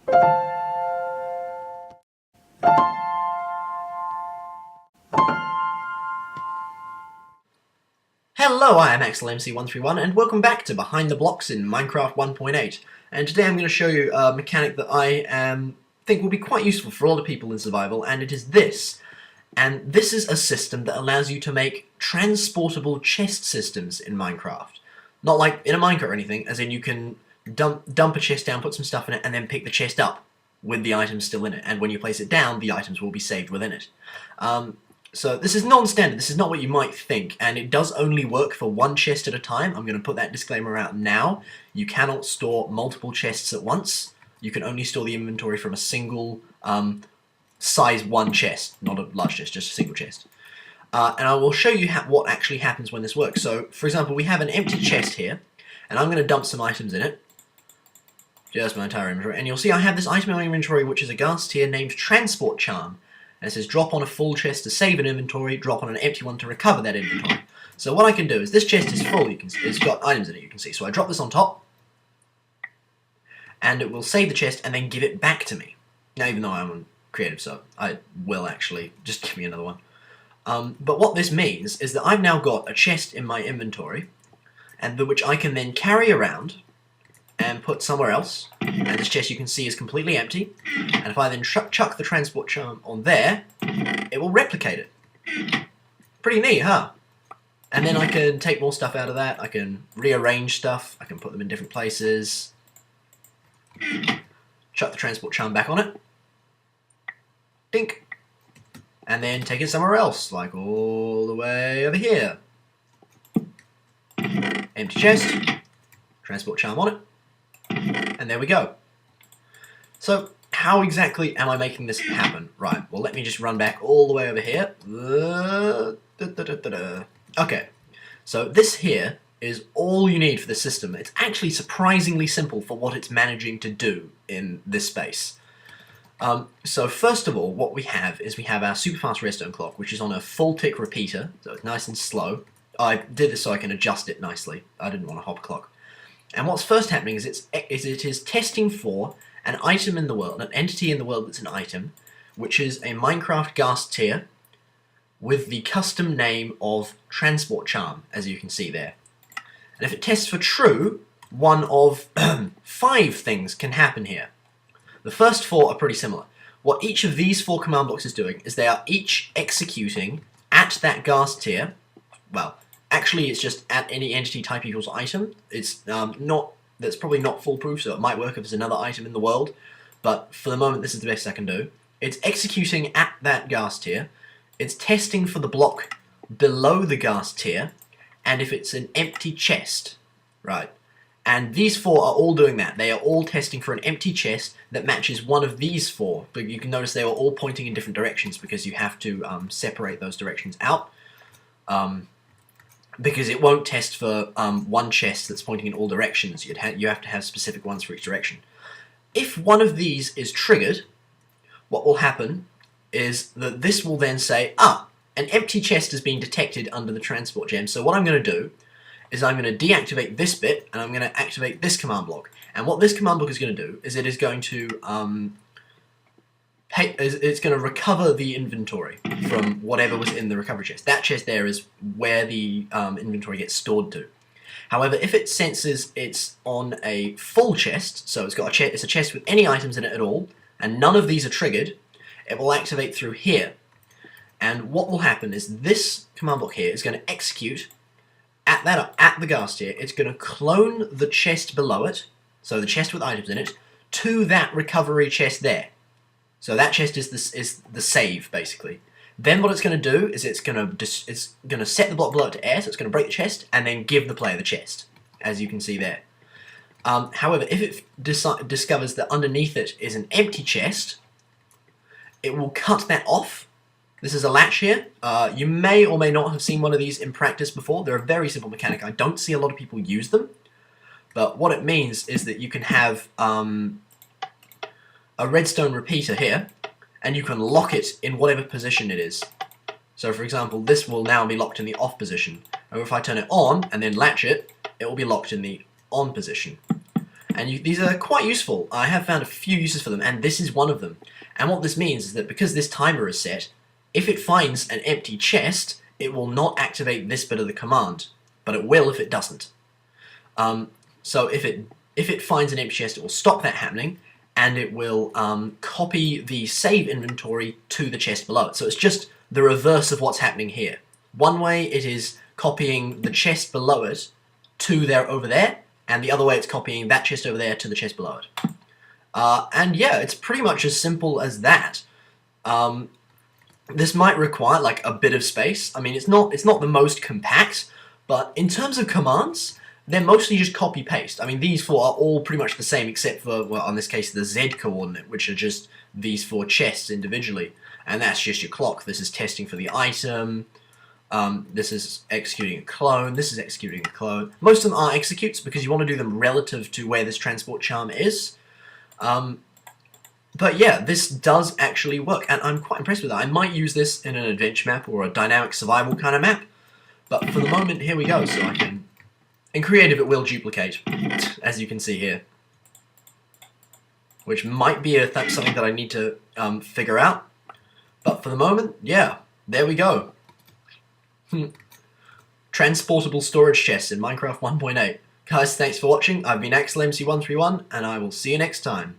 Hello, I am AxelMC131 and welcome back to Behind the Blocks in Minecraft 1.8. And today I'm going to show you a mechanic that I think will be quite useful for a lot of people in survival, and it is this. And this is a system that allows you to make transportable chest systems in Minecraft. Not like in a minecart or anything, as in you can dump a chest down, put some stuff in it, and then pick the chest up with the items still in it. And when you place it down, the items will be saved within it. So this is non-standard, this is not what you might think, and it does only work for one chest at a time. I'm going to put that disclaimer out now. You cannot store multiple chests at once. You can only store the inventory from a single size 1 chest, not a large chest, just a single chest. And I will show you what actually happens when this works. So, for example, we have an empty chest here, and I'm going to dump some items in it. Just my entire inventory. And you'll see I have this item in my inventory which is a ghast here named Transport Charm. And it says drop on a full chest to save an inventory, drop on an empty one to recover that inventory. So what I can do is, this chest is full, it's got items in it, you can see. So I drop this on top, and it will save the chest and then give it back to me. Now, even though I'm creative, so I will actually just give me another one. But what this means is that I've now got a chest in my inventory, and which I can then carry around and put somewhere else, and this chest you can see is completely empty, and if I then chuck the transport charm on there, it will replicate it. Pretty neat, huh? And then I can take more stuff out of that, I can rearrange stuff, I can put them in different places, chuck the transport charm back on it, dink, and then take it somewhere else, like all the way over here. Empty chest, transport charm on it, and there we go. So, how exactly am I making this happen? Right, well let me just run back all the way over here. Okay, so this here is all you need for the system. It's actually surprisingly simple for what it's managing to do in this space. So first of all, what we have is we have our super fast redstone clock, which is on a full tick repeater, so it's nice and slow. I did this so I can adjust it nicely. I didn't want a hop clock. And what's first happening is it is testing for an item in the world, an entity in the world that's an item, which is a Minecraft ghast tier with the custom name of Transport Charm, as you can see there. And if it tests for true, one of 5 things can happen here. The first 4 are pretty similar. What each of these 4 command blocks is doing is they are each executing at that ghast tier. Well, actually it's just at any entity type equals item. It's that's probably not foolproof, so it might work if there's another item in the world, but for the moment this is the best I can do. It's executing at that ghast tier, it's testing for the block below the ghast tier, and if it's an empty chest, right? And these 4 are all doing that. They are all testing for an empty chest that matches one of these 4, but you can notice they are all pointing in different directions because you have to separate those directions out. Because it won't test for one chest that's pointing in all directions. You have to have specific ones for each direction. If one of these is triggered, what will happen is that this will then say, an empty chest has been detected under the transport gem. So what I'm going to do is I'm going to deactivate this bit, and I'm going to activate this command block. And what this command block is going to do is it is going to it's going to recover the inventory from whatever was in the recovery chest. That chest there is where the inventory gets stored to. However, if it senses it's on a full chest, so it's a chest with any items in it at all, and none of these are triggered, it will activate through here. And what will happen is this command block here is going to execute at the ghast tier. It's going to clone the chest below it, so the chest with items in it, to that recovery chest there. So that chest is the save, basically. Then what it's going to do is it's going to set the block below it to air, so it's going to break the chest, and then give the player the chest, as you can see there. However, if it discovers that underneath it is an empty chest, it will cut that off. This is a latch here. You may or may not have seen one of these in practice before. They're a very simple mechanic. I don't see a lot of people use them. But what it means is that you can have a redstone repeater here, and you can lock it in whatever position it is. So for example, this will now be locked in the off position. And if I turn it on and then latch it, it will be locked in the on position. And these are quite useful. I have found a few uses for them, and this is one of them. And what this means is that because this timer is set, if it finds an empty chest, it will not activate this bit of the command, but it will if it doesn't. So if it finds an empty chest, it will stop that happening, and it will copy the save inventory to the chest below it. So it's just the reverse of what's happening here. One way it is copying the chest below it to over there, and the other way it's copying that chest over there to the chest below it. And yeah, it's pretty much as simple as that. This might require like a bit of space. I mean, it's not the most compact, but in terms of commands, they're mostly just copy-paste. I mean, these four are all pretty much the same, except for, well, in this case, the Z coordinate, which are just these four chests individually. And that's just your clock. This is testing for the item. This is executing a clone. This is executing a clone. Most of them are executes because you want to do them relative to where this transport charm is. But yeah, this does actually work, and I'm quite impressed with that. I might use this in an adventure map or a dynamic survival kind of map. But for the moment, here we go. So I can... In creative, it will duplicate, as you can see here. Which might be something that I need to figure out. But for the moment, yeah, there we go. Transportable storage chests in Minecraft 1.8. Guys, thanks for watching. I've been AxleMC131, and I will see you next time.